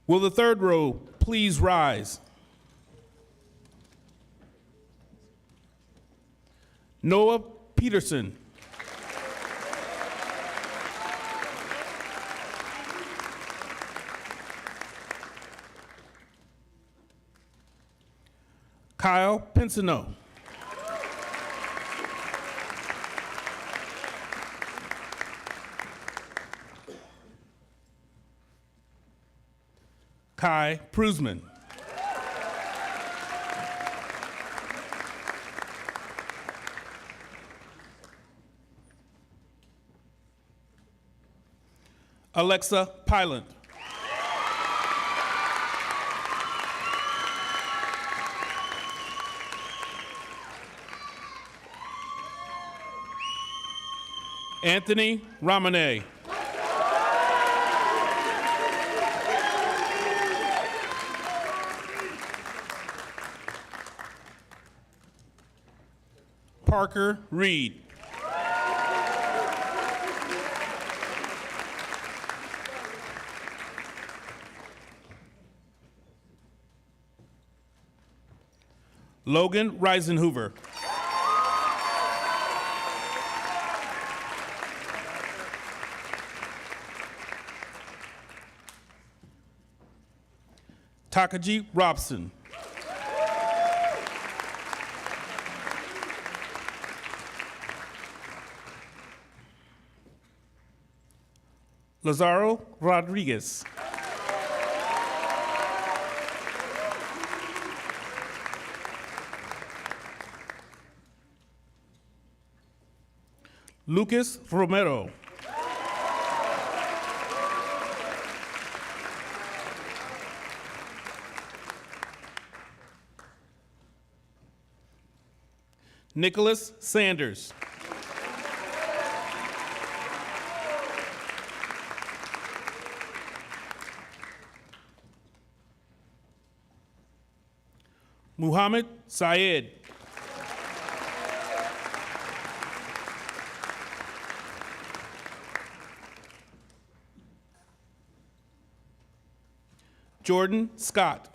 Will the third row please rise? Noah Peterson. Kyle Pinsino. Kai Prusman. Alexa Pylant. Anthony Ramone. Parker Reed. Logan Reisenhoover. Takaji Robson. Lazaro Rodriguez. Lucas Romero. Nicholas Sanders. Muhammad Syed. Jordan Scott.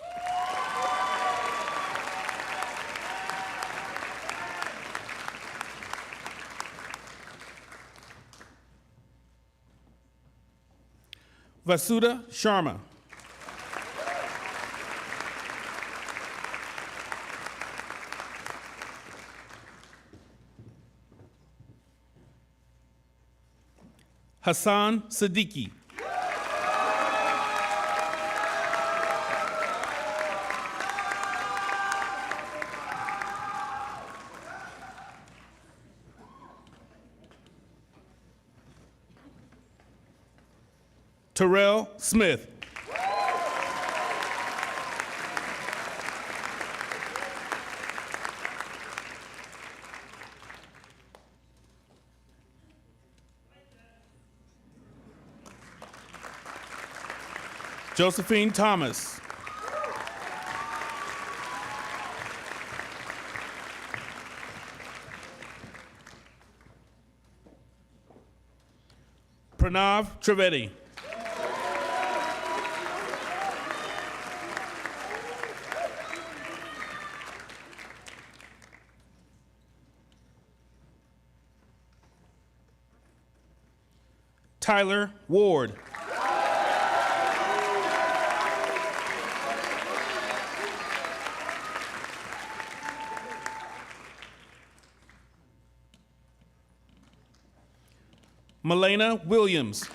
Vasuda Sharma. Hassan Siddiqui. Terrell Smith. Josephine Thomas. Pranav Trivedi. Tyler Ward. Melena Williams.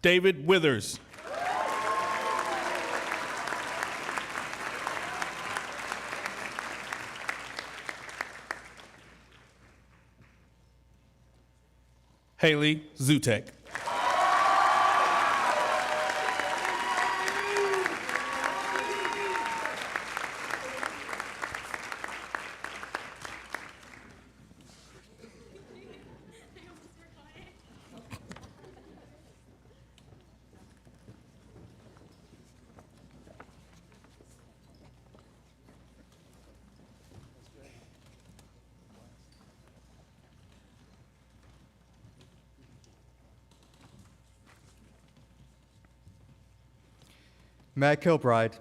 David Withers. Haley Zutek. Mayor Kilbride,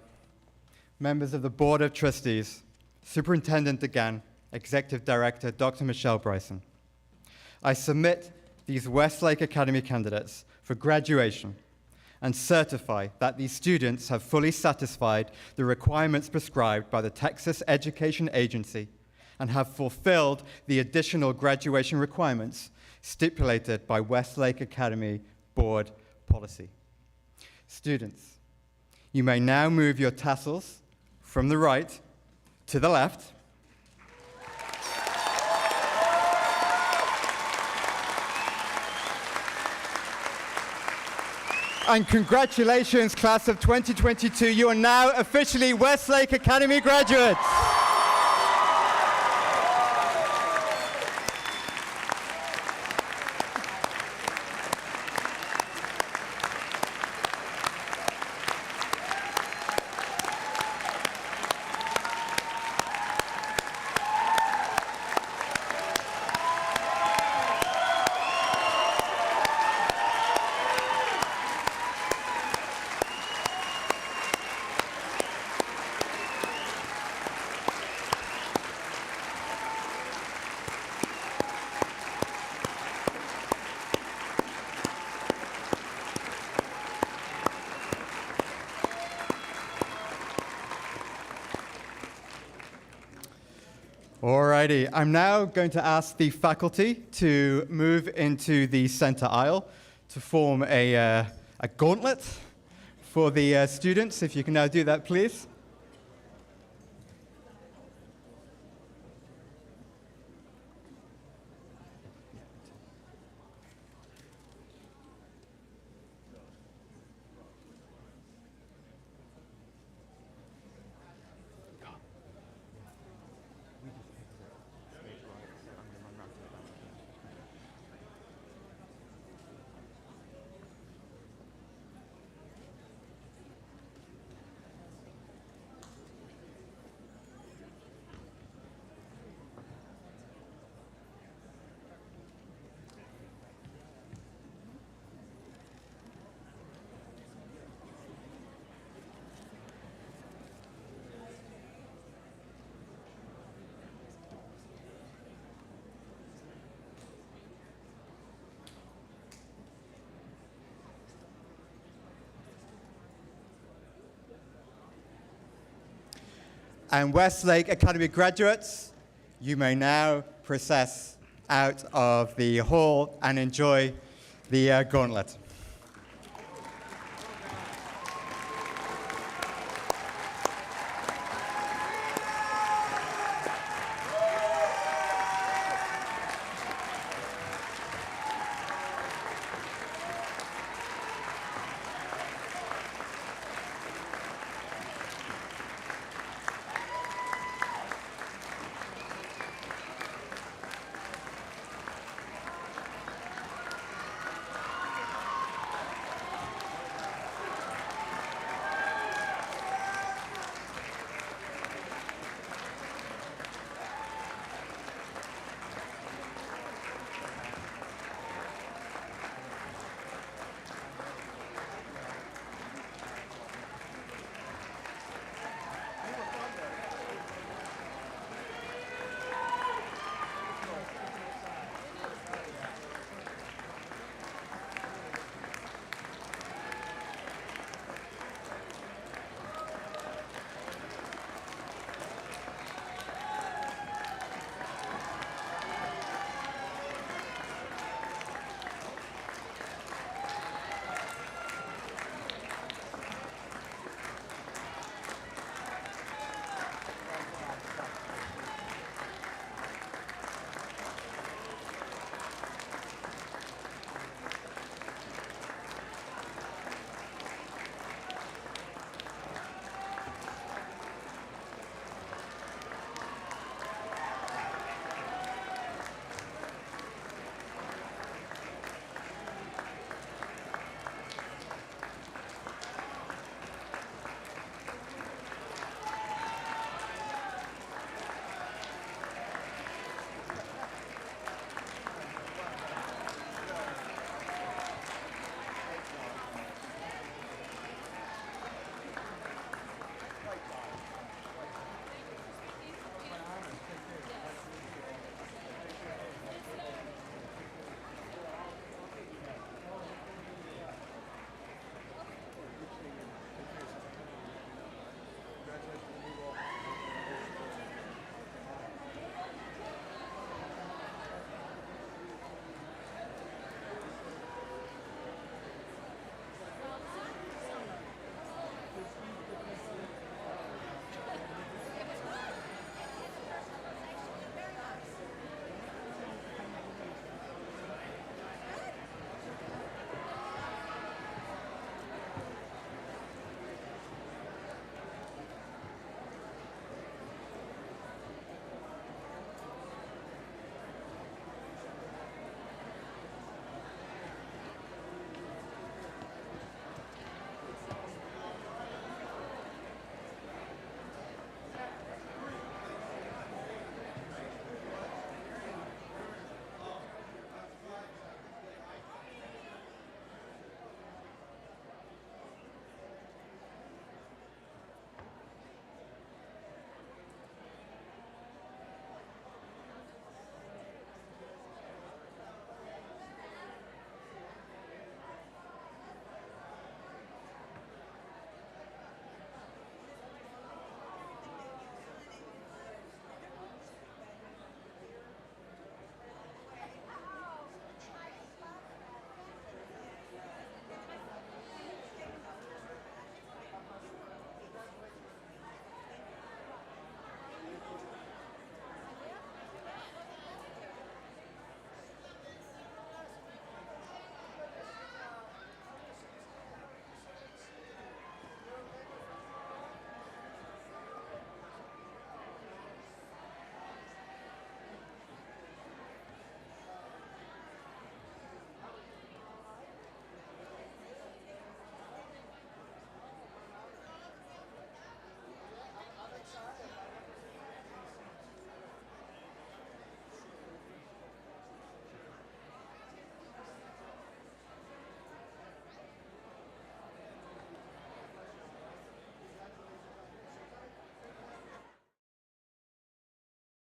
members of the Board of Trustees, Superintendent DeGan, Executive Director Dr. Michelle Bryson. I submit these Westlake Academy candidates for graduation and certify that these students have fully satisfied the requirements prescribed by the Texas Education Agency and have fulfilled the additional graduation requirements stipulated by Westlake Academy Board policy. Students, you may now move your tassels from the right to the left. And congratulations, class of 2022. You are now officially Westlake Academy graduates. Alrighty, I'm now going to ask the faculty to move into the center aisle to form a gauntlet for the students. If you can now do that, please. And Westlake Academy graduates, you may now process out of the hall and enjoy the gauntlet.